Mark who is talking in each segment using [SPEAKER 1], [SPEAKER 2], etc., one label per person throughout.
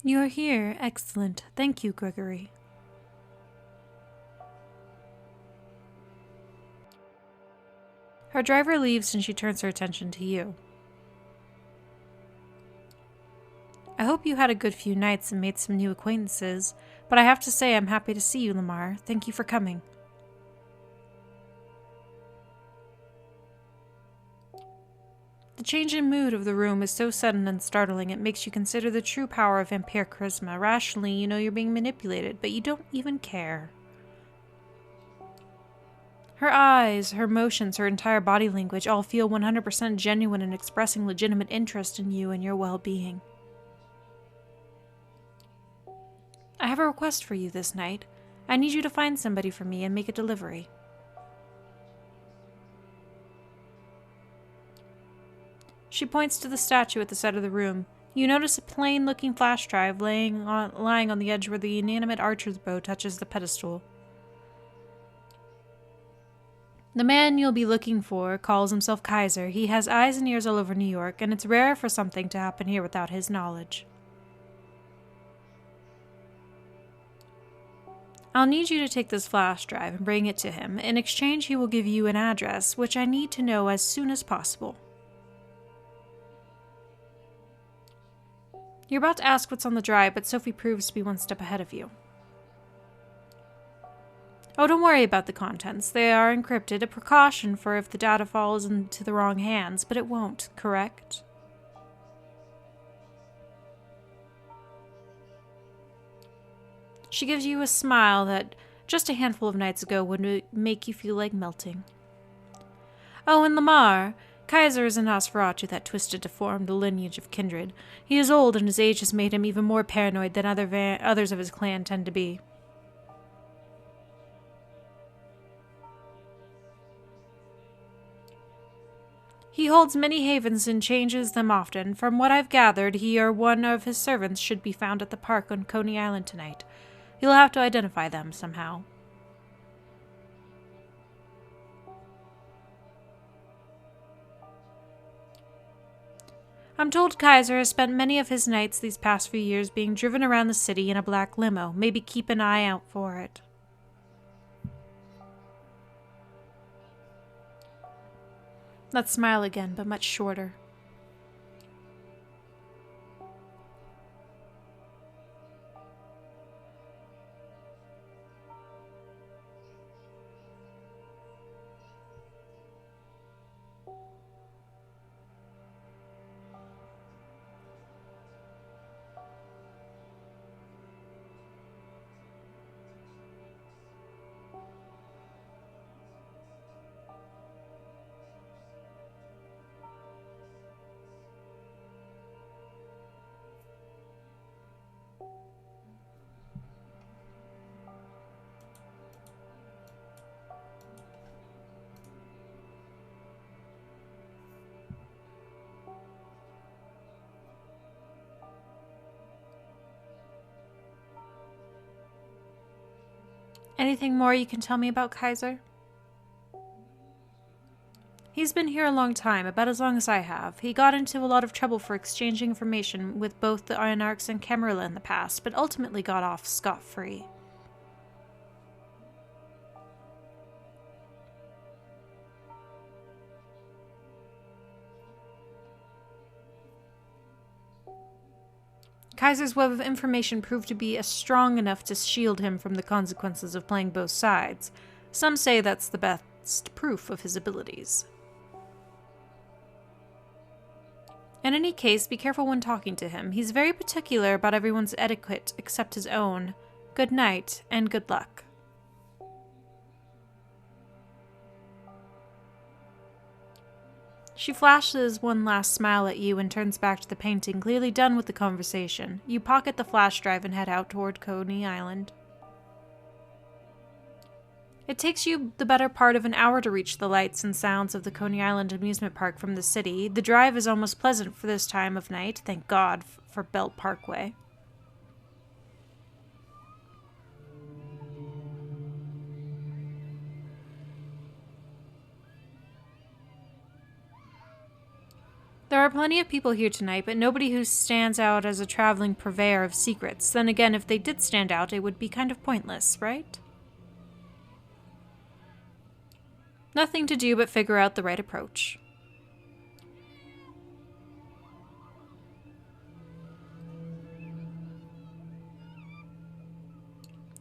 [SPEAKER 1] You're here. Excellent. Thank you, Gregory. Her driver leaves and she turns her attention to you. I hope you had a good few nights and made some new acquaintances, but I have to say I'm happy to see you, Lamar. Thank you for coming. The change in mood of the room is so sudden and startling it makes you consider the true power of vampire charisma. Rationally, you know you're being manipulated, but you don't even care. Her eyes, her motions, her entire body language all feel 100% genuine and expressing legitimate interest in you and your well-being. I have a request for you this night. I need you to find somebody for me and make a delivery. She points to the statue at the side of the room. You notice a plain-looking flash drive lying on the edge where the inanimate archer's bow touches the pedestal. The man you'll be looking for calls himself Kaiser. He has eyes and ears all over New York, and it's rare for something to happen here without his knowledge. I'll need you to take this flash drive and bring it to him. In exchange, he will give you an address, which I need to know as soon as possible. You're about to ask what's on the drive, but Sophie proves to be one step ahead of you. Oh, don't worry about the contents. They are encrypted, a precaution for if the data falls into the wrong hands, but it won't, correct? She gives you a smile that just a handful of nights ago would make you feel like melting. Oh, and Lamar, Kaiser is a Nosferatu that twisted to form the lineage of kindred. He is old, and his age has made him even more paranoid than others of his clan tend to be. He holds many havens and changes them often. From what I've gathered, he or one of his servants should be found at the park on Coney Island tonight. You'll have to identify them somehow. I'm told Kaiser has spent many of his nights these past few years being driven around the city in a black limo. Maybe keep an eye out for it. That smile again, but much shorter. Anything more you can tell me about Kaiser? He's been here a long time, about as long as I have. He got into a lot of trouble for exchanging information with both the Ironarchs and Camarilla in the past, but ultimately got off scot-free. Kaiser's web of information proved to be strong enough to shield him from the consequences of playing both sides. Some say that's the best proof of his abilities. In any case, be careful when talking to him. He's very particular about everyone's etiquette except his own. Good night, and good luck. She flashes one last smile at you and turns back to the painting, clearly done with the conversation. You pocket the flash drive and head out toward Coney Island. It takes you the better part of an hour to reach the lights and sounds of the Coney Island amusement park from the city. The drive is almost pleasant for this time of night, thank God for Belt Parkway. There are plenty of people here tonight, but nobody who stands out as a traveling purveyor of secrets. Then again, if they did stand out, it would be kind of pointless, right? Nothing to do but figure out the right approach.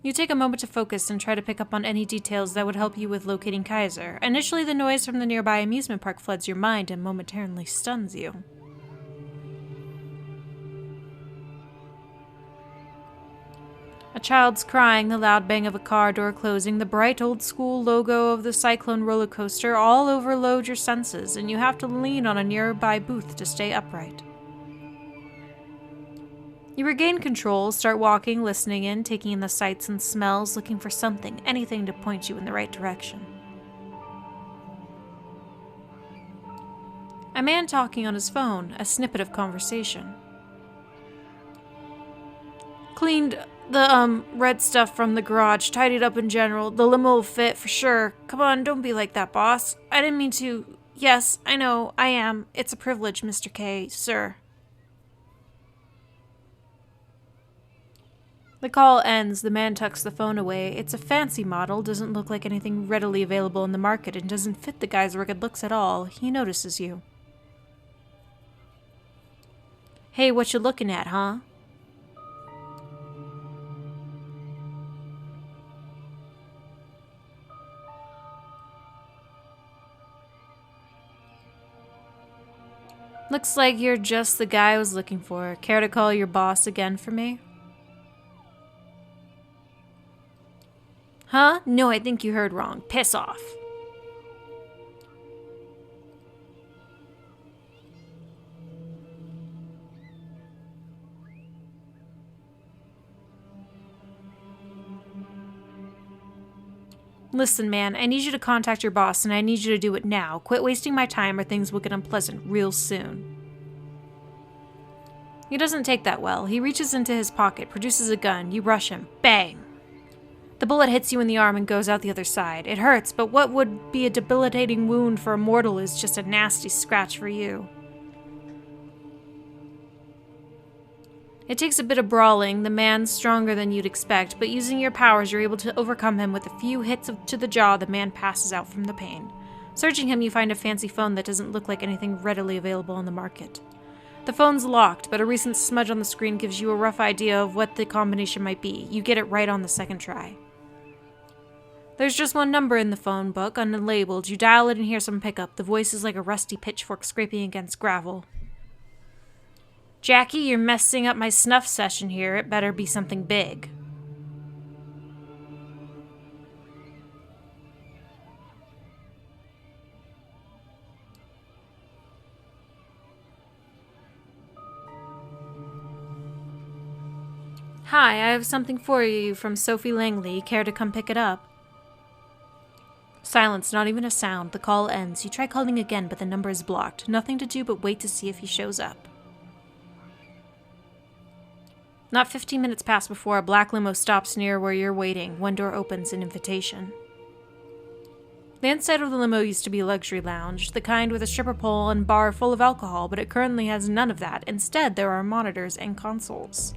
[SPEAKER 1] You take a moment to focus and try to pick up on any details that would help you with locating Kaiser. Initially, the noise from the nearby amusement park floods your mind and momentarily stuns you. A child's crying, the loud bang of a car door closing, the bright old-school logo of the Cyclone roller coaster all overload your senses, and you have to lean on a nearby booth to stay upright. You regain control, start walking, listening in, taking in the sights and smells, looking for something, anything to point you in the right direction. A man talking on his phone, a snippet of conversation. Cleaned the, red stuff from the garage, tidied up in general. The limo will fit for sure. Come on, don't be like that, boss. I didn't mean to. Yes, I know, I am. It's a privilege, Mr. K, sir. The call ends, the man tucks the phone away. It's a fancy model, doesn't look like anything readily available in the market, and doesn't fit the guy's rugged looks at all. He notices you. Hey, what you looking at, huh? Looks like you're just the guy I was looking for. Care to call your boss again for me? Huh? No, I think you heard wrong. Piss off. Listen, man, I need you to contact your boss, and I need you to do it now. Quit wasting my time or things will get unpleasant real soon. He doesn't take that well. He reaches into his pocket, produces a gun. You rush him. Bang! The bullet hits you in the arm and goes out the other side. It hurts, but what would be a debilitating wound for a mortal is just a nasty scratch for you. It takes a bit of brawling. The man's stronger than you'd expect, but using your powers, you're able to overcome him with a few hits to the jaw. The man passes out from the pain. Searching him, you find a fancy phone that doesn't look like anything readily available on the market. The phone's locked, but a recent smudge on the screen gives you a rough idea of what the combination might be. You get it right on the second try. There's just one number in the phone book, unlabeled. You dial it and hear some pickup. The voice is like a rusty pitchfork scraping against gravel. Jackie, you're messing up my snuff session here. It better be something big. Hi, I have something for you from Sophie Langley. Care to come pick it up? Silence, not even a sound. The call ends. You try calling again, but the number is blocked. Nothing to do but wait to see if he shows up. Not 15 minutes pass before a black limo stops near where you're waiting. One door opens, an invitation. The inside of the limo used to be a luxury lounge, the kind with a stripper pole and bar full of alcohol, but it currently has none of that. Instead, there are monitors and consoles.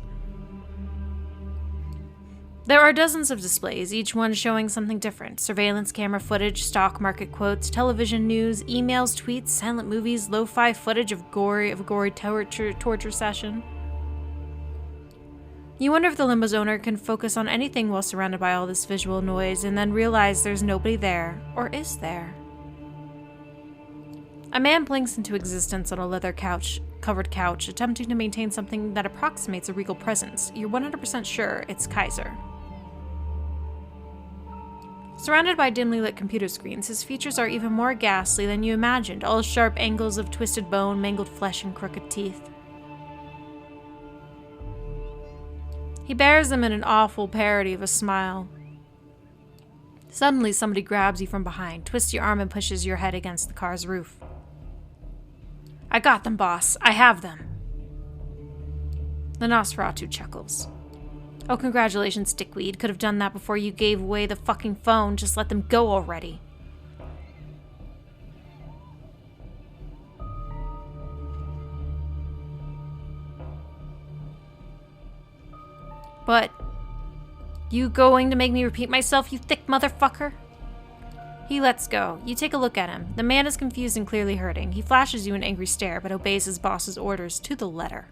[SPEAKER 1] There are dozens of displays, each one showing something different. Surveillance camera footage, stock market quotes, television news, emails, tweets, silent movies, lo-fi footage of gory torture session. You wonder if the limo's owner can focus on anything while surrounded by all this visual noise, and then realize there's nobody there. Or is there? A man blinks into existence on a leather-covered couch, attempting to maintain something that approximates a regal presence. You're 100% sure it's Kaiser. Surrounded by dimly lit computer screens, his features are even more ghastly than you imagined, all sharp angles of twisted bone, mangled flesh, and crooked teeth. He bears them in an awful parody of a smile. Suddenly, somebody grabs you from behind, twists your arm, and pushes your head against the car's roof. I got them, boss. I have them. The Nosferatu chuckles. Oh, congratulations, dickweed. Could have done that before you gave away the fucking phone. Just let them go already. But you going to make me repeat myself, you thick motherfucker? He lets go. You take a look at him. The man is confused and clearly hurting. He flashes you an angry stare, but obeys his boss's orders to the letter.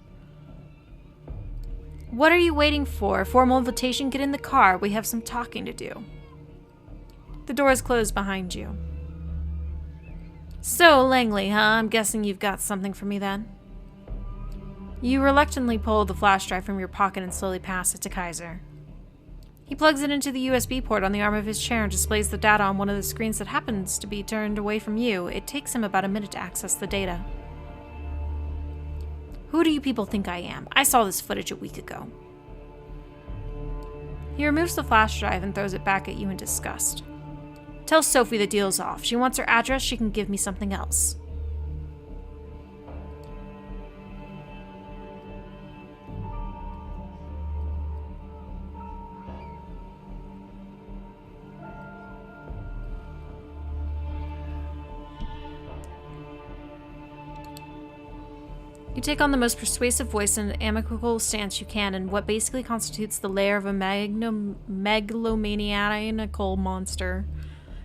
[SPEAKER 1] What are you waiting for? Formal invitation? Get in the car. We have some talking to do. The door is closed behind you. So, Langley, huh? I'm guessing you've got something for me then? You reluctantly pull the flash drive from your pocket and slowly pass it to Kaiser. He plugs it into the USB port on the arm of his chair and displays the data on one of the screens that happens to be turned away from you. It takes him about a minute to access the data. Who do you people think I am? I saw this footage a week ago. He removes the flash drive and throws it back at you in disgust. Tell Sophie the deal's off. She wants her address, she can give me something else. You take on the most persuasive voice and amicable stance you can in what basically constitutes the lair of a megalomaniacal monster.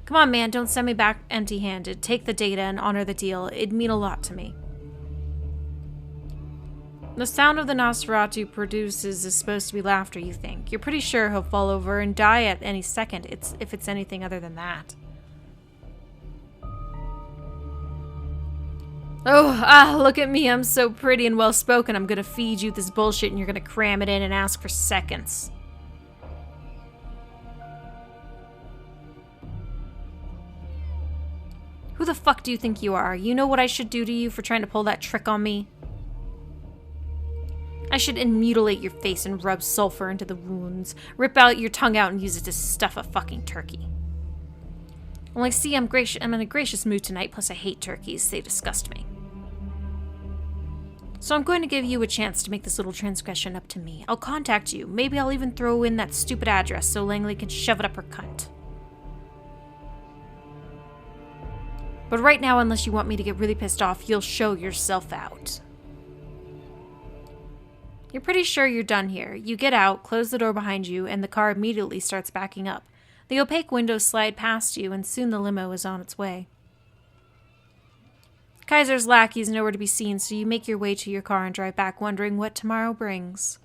[SPEAKER 1] Come on, man, don't send me back empty-handed. Take the data and honor the deal. It'd mean a lot to me. The sound of the Nosferatu produces is supposed to be laughter, you think. You're pretty sure he'll fall over and die at any second, if it's anything other than that. Oh, look at me. I'm so pretty and well-spoken. I'm gonna feed you this bullshit and you're gonna cram it in and ask for seconds. Who the fuck do you think you are? You know what I should do to you for trying to pull that trick on me? I should mutilate your face and rub sulfur into the wounds, rip out your tongue out and use it to stuff a fucking turkey. Well, I see I'm in a gracious mood tonight, plus I hate turkeys. They disgust me. So I'm going to give you a chance to make this little transgression up to me. I'll contact you. Maybe I'll even throw in that stupid address so Langley can shove it up her cunt. But right now, unless you want me to get really pissed off, you'll show yourself out. You're pretty sure you're done here. You get out, close the door behind you, and the car immediately starts backing up. The opaque windows slide past you, and soon the limo is on its way. Kaiser's lackey is nowhere to be seen, so you make your way to your car and drive back, wondering what tomorrow brings.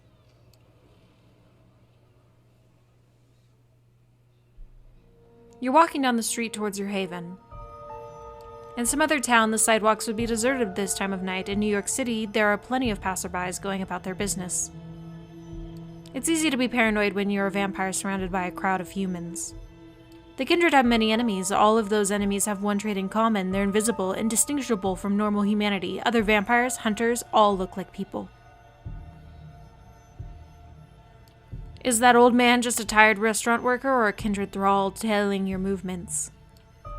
[SPEAKER 1] You're walking down the street towards your haven. In some other town, the sidewalks would be deserted this time of night. In New York City, there are plenty of passerbys going about their business. It's easy to be paranoid when you're a vampire surrounded by a crowd of humans. The Kindred have many enemies. All of those enemies have one trait in common. They're invisible, indistinguishable from normal humanity. Other vampires, hunters, all look like people. Is that old man just a tired restaurant worker or a Kindred thrall tailing your movements?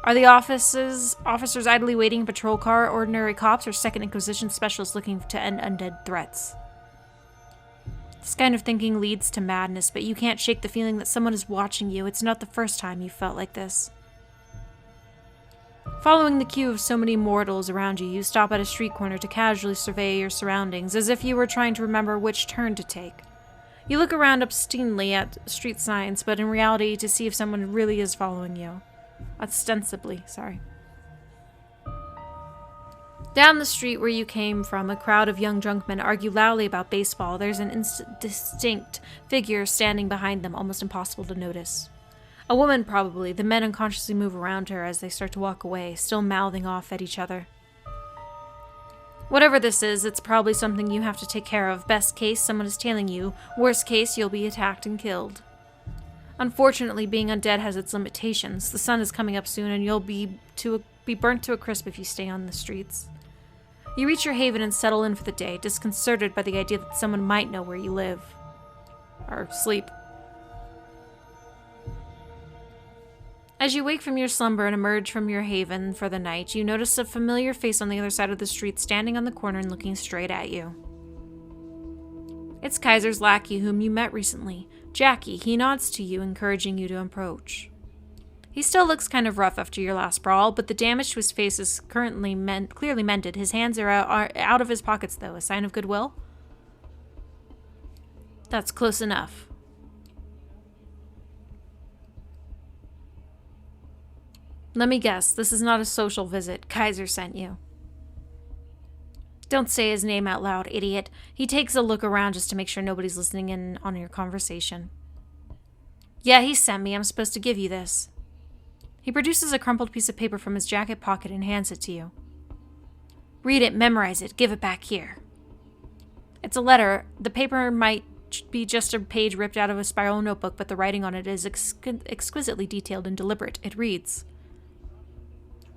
[SPEAKER 1] Are the officers idly waiting in a patrol car, ordinary cops, or Second Inquisition specialists looking to end undead threats? This kind of thinking leads to madness, but you can't shake the feeling that someone is watching you. It's not the first time you felt like this. Following the queue of so many mortals around you, you stop at a street corner to casually survey your surroundings, as if you were trying to remember which turn to take. You look around obstinately at street signs, but in reality to see if someone really is following you. Ostensibly, sorry. Down the street where you came from, a crowd of young drunk men argue loudly about baseball. There's an indistinct figure standing behind them, almost impossible to notice. A woman, probably. The men unconsciously move around her as they start to walk away, still mouthing off at each other. Whatever this is, it's probably something you have to take care of. Best case, someone is tailing you. Worst case, you'll be attacked and killed. Unfortunately, being undead has its limitations. The sun is coming up soon, and you'll be burnt to a crisp if you stay on the streets. You reach your haven and settle in for the day, disconcerted by the idea that someone might know where you live. Or sleep. As you wake from your slumber and emerge from your haven for the night, you notice a familiar face on the other side of the street standing on the corner and looking straight at you. It's Kaiser's lackey whom you met recently, Jackie. He nods to you, encouraging you to approach. He still looks kind of rough after your last brawl, but the damage to his face is currently clearly mended. His hands are out of his pockets, though, a sign of goodwill. That's close enough. Let me guess, this is not a social visit. Kaiser sent you. Don't say his name out loud, idiot. He takes a look around just to make sure nobody's listening in on your conversation. Yeah, he sent me. I'm supposed to give you this. He produces a crumpled piece of paper from his jacket pocket and hands it to you. Read it, memorize it, give it back here. It's a letter. The paper might be just a page ripped out of a spiral notebook, but the writing on it is exquisitely detailed and deliberate. It reads,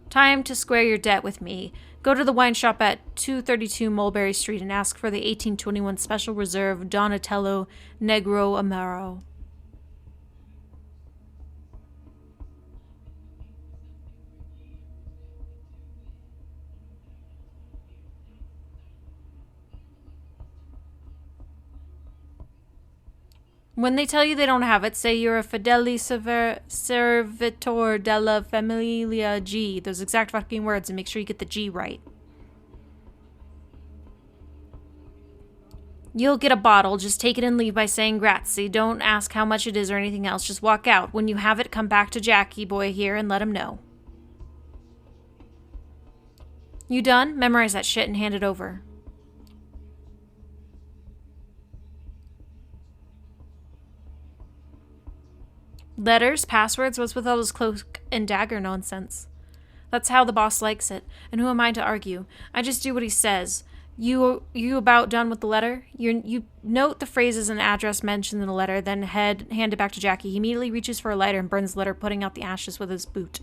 [SPEAKER 1] Time to square your debt with me. Go to the wine shop at 232 Mulberry Street and ask for the 1821 Special Reserve Donatello Negro Amaro. When they tell you they don't have it, say you're a fedeli servitor della familia G. Those exact fucking words, and make sure you get the G right. You'll get a bottle. Just take it and leave by saying grazie. Don't ask how much it is or anything else. Just walk out. When you have it, come back to Jackie boy here and let him know. You done? Memorize that shit and hand it over. Letters, passwords, what's with all this cloak and dagger nonsense? That's how the boss likes it, and who am I to argue? I just do what he says. You about done with the letter? You note the phrases and address mentioned in the letter, then hand it back to Jackie. He immediately reaches for a lighter and burns the letter, putting out the ashes with his boot.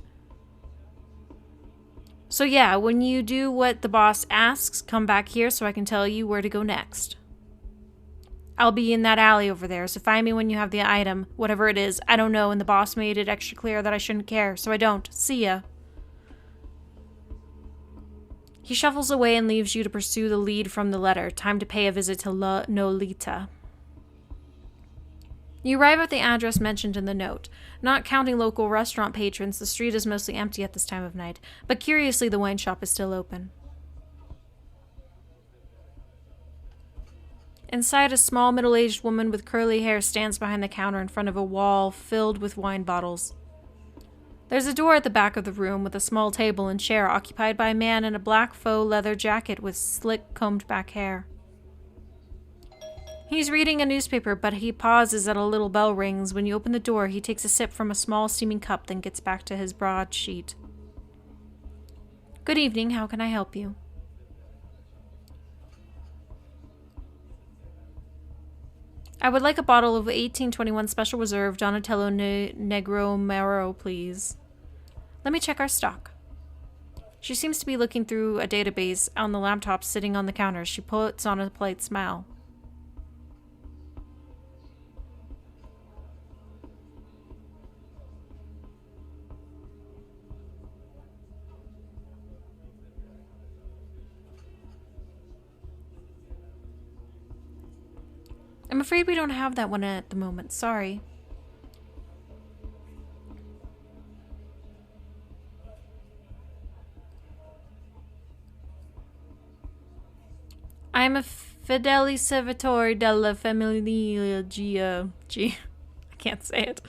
[SPEAKER 1] So yeah, when you do what the boss asks, come back here so I can tell you where to go next. I'll be in that alley over there, so find me when you have the item, whatever it is. I don't know, and the boss made it extra clear that I shouldn't care, so I don't. See ya. He shuffles away and leaves you to pursue the lead from the letter. Time to pay a visit to La Nolita. You arrive at the address mentioned in the note. Not counting local restaurant patrons, the street is mostly empty at this time of night, but curiously the wine shop is still open. Inside, a small middle-aged woman with curly hair stands behind the counter in front of a wall filled with wine bottles. There's a door at the back of the room with a small table and chair occupied by a man in a black faux leather jacket with slick combed-back hair. He's reading a newspaper, but he pauses as a little bell rings. When you open the door, he takes a sip from a small steaming cup, then gets back to his broadsheet. Good evening, how can I help you? I would like a bottle of 1821 Special Reserve Donatello Negro Amaro, please. Let me check our stock. She seems to be looking through a database on the laptop sitting on the counter. She puts on a polite smile. I'm afraid we don't have that one at the moment. Sorry. I'm a fedeli servitore della familia G. I can't say it.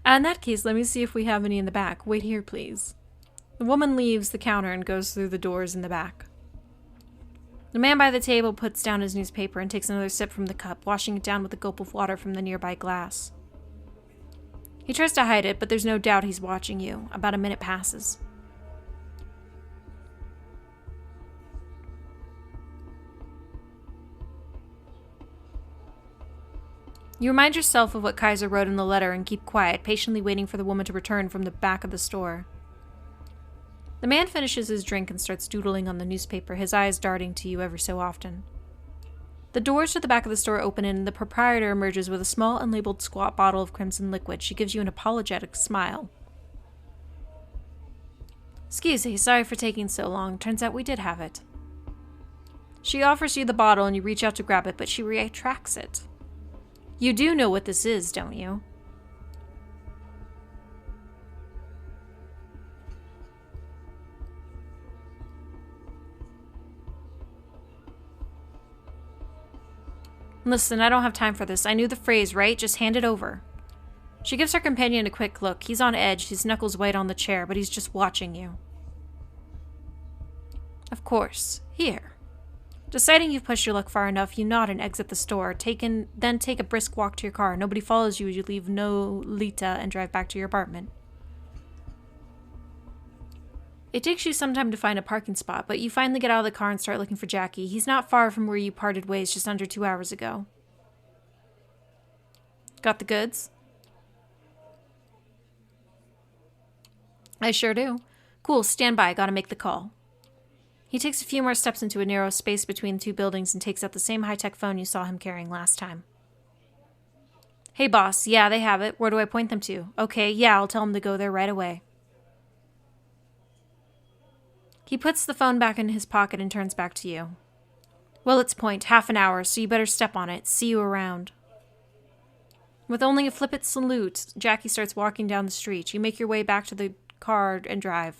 [SPEAKER 1] In that case, let me see if we have any in the back. Wait here, please. The woman leaves the counter and goes through the doors in the back. The man by the table puts down his newspaper and takes another sip from the cup, washing it down with a gulp of water from the nearby glass. He tries to hide it, but there's no doubt he's watching you. About a minute passes. You remind yourself of what Kaiser wrote in the letter and keep quiet, patiently waiting for the woman to return from the back of the store. The man finishes his drink and starts doodling on the newspaper, his eyes darting to you every so often. The doors to the back of the store open and the proprietor emerges with a small unlabeled squat bottle of crimson liquid. She gives you an apologetic smile. Excuse me, sorry for taking so long. Turns out we did have it. She offers you the bottle and you reach out to grab it, but she retracts it. You do know what this is, don't you? Listen, I don't have time for this. I knew the phrase, right? Just hand it over. She gives her companion a quick look. He's on edge, his knuckles white on the chair, but he's just watching you. Of course. Here. Deciding you've pushed your luck far enough, you nod and exit the store. Then take a brisk walk to your car. Nobody follows you as you leave Nolita and drive back to your apartment. It takes you some time to find a parking spot, but you finally get out of the car and start looking for Jackie. He's not far from where you parted ways just under 2 hours ago. Got the goods? I sure do. Cool, stand by. Gotta make the call. He takes a few more steps into a narrow space between the two buildings and takes out the same high-tech phone you saw him carrying last time. Hey, boss. Yeah, they have it. Where do I point them to? Okay, yeah, I'll tell them to go there right away. He puts the phone back in his pocket and turns back to you. Well, it's point. Half an hour, so you better step on it. See you around. With only a flippant salute, Jackie starts walking down the street. You make your way back to the car and drive.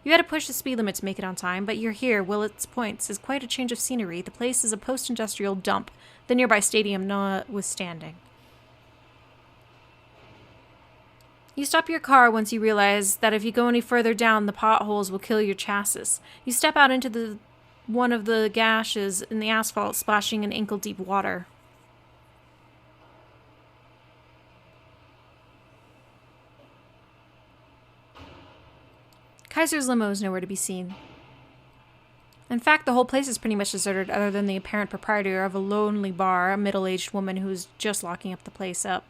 [SPEAKER 1] You had to push the speed limit to make it on time, but you're here. Willets Points is quite a change of scenery. The place is a post-industrial dump, the nearby stadium notwithstanding. You stop your car once you realize that if you go any further down, the potholes will kill your chassis. You step out into one of the gashes in the asphalt, splashing in ankle-deep water. Kaiser's limo is nowhere to be seen. In fact, the whole place is pretty much deserted other than the apparent proprietor of a lonely bar, a middle-aged woman who's just locking up the place up.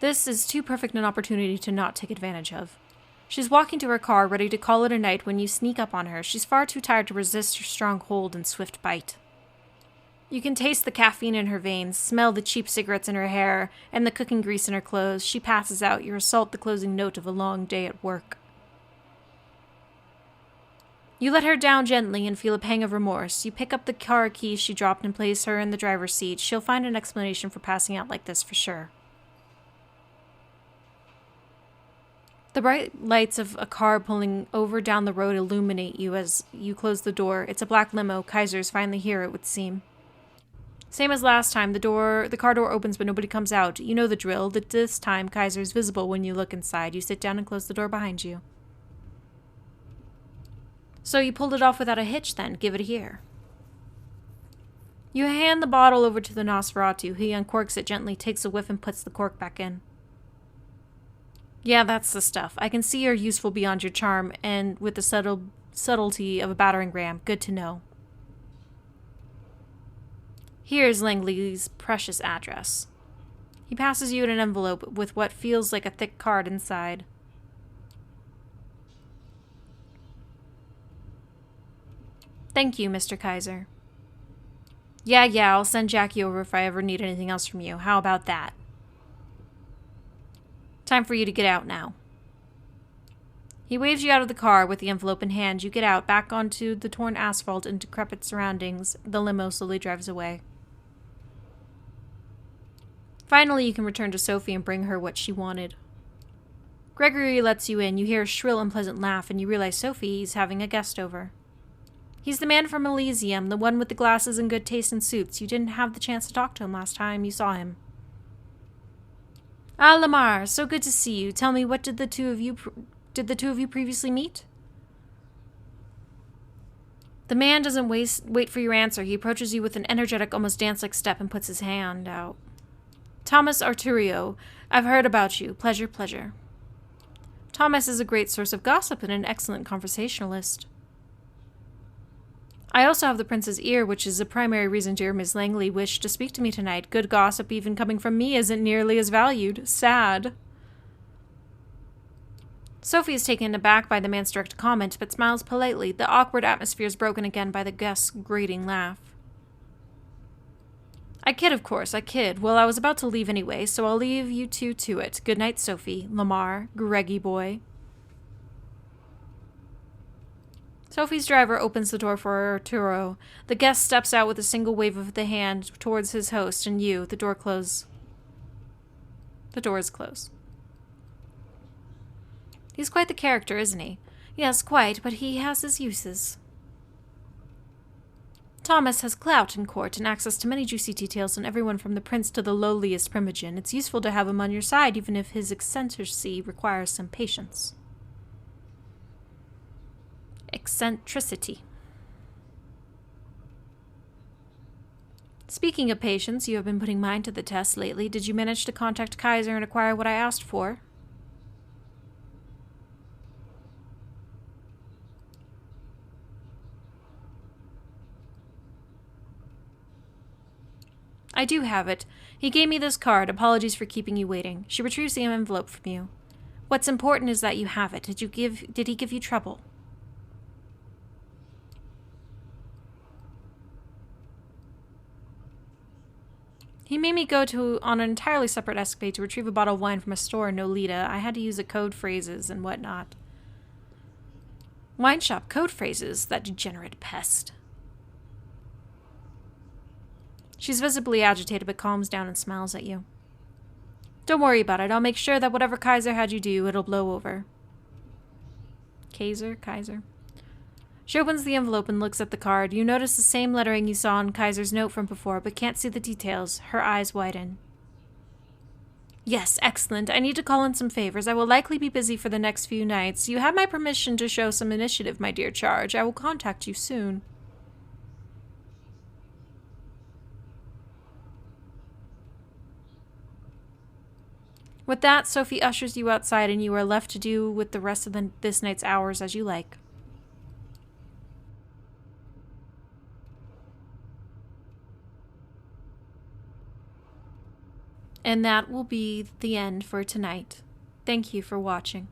[SPEAKER 1] This is too perfect an opportunity to not take advantage of. She's walking to her car, ready to call it a night when you sneak up on her. She's far too tired to resist your strong hold and swift bite. You can taste the caffeine in her veins, smell the cheap cigarettes in her hair, and the cooking grease in her clothes. She passes out. You assault the closing note of a long day at work. You let her down gently and feel a pang of remorse. You pick up the car keys she dropped and place her in the driver's seat. She'll find an explanation for passing out like this for sure. The bright lights of a car pulling over down the road illuminate you as you close the door. It's a black limo. Kaiser's finally here, it would seem. Same as last time, the car door opens but nobody comes out. You know the drill. This time, Kaiser's visible when you look inside. You sit down and close the door behind you. So you pulled it off without a hitch then. Give it here. You hand the bottle over to the Nosferatu. He uncorks it gently, takes a whiff and puts the cork back in. Yeah, that's the stuff. I can see you're useful beyond your charm and with the subtlety of a battering ram. Good to know. Here's Langley's precious address. He passes you an envelope with what feels like a thick card inside. Thank you, Mr. Kaiser. Yeah, I'll send Jackie over if I ever need anything else from you. How about that? Time for you to get out now. He waves you out of the car with the envelope in hand. You get out, back onto the torn asphalt and decrepit surroundings. The limo slowly drives away. Finally, you can return to Sophie and bring her what she wanted. Gregory lets you in. You hear a shrill, unpleasant laugh, and you realize Sophie's having a guest over. He's the man from Elysium, the one with the glasses and good taste in suits. You didn't have the chance to talk to him last time you saw him. Ah, Lamar, so good to see you. Tell me, what did the two of you previously meet? The man doesn't wait for your answer. He approaches you with an energetic, almost dance-like step and puts his hand out. Thomas Arturio, I've heard about you. Pleasure. Thomas is a great source of gossip and an excellent conversationalist. I also have the prince's ear, which is a primary reason dear Miss Langley wished to speak to me tonight. Good gossip, even coming from me, isn't nearly as valued. Sad. Sophie is taken aback by the man's direct comment, but smiles politely. The awkward atmosphere is broken again by the guest's grating laugh. I kid, of course, I kid. Well, I was about to leave anyway, so I'll leave you two to it. Good night, Sophie, Lamar, Greggy boy. Sophie's driver opens the door for Arturo. The guest steps out with a single wave of the hand towards his host and you. The door is closed. He's quite the character, isn't he? Yes, quite, but he has his uses. Thomas has clout in court and access to many juicy details on everyone from the prince to the lowliest primogen. It's useful to have him on your side, even if his eccentricity requires some patience. Eccentricity. Speaking of patience, you have been putting mine to the test lately. Did you manage to contact Kaiser and acquire what I asked for? I do have it. He gave me this card. Apologies for keeping you waiting. She retrieves the envelope from you. What's important is that you have it. Did he give you trouble? He made me go on an entirely separate escapade to retrieve a bottle of wine from a store in Nolita. I had to use code phrases and whatnot. Wine shop code phrases, that degenerate pest. She's visibly agitated but calms down and smiles at you. Don't worry about it. I'll make sure that whatever Kaiser had you do, it'll blow over. Kaiser. She opens the envelope and looks at the card. You notice the same lettering you saw on Kaiser's note from before, but can't see the details. Her eyes widen. Yes, excellent. I need to call in some favors. I will likely be busy for the next few nights. You have my permission to show some initiative, my dear Charge. I will contact you soon. With that, Sophie ushers you outside and you are left to do with the rest of this night's hours as you like. And that will be the end for tonight. Thank you for watching.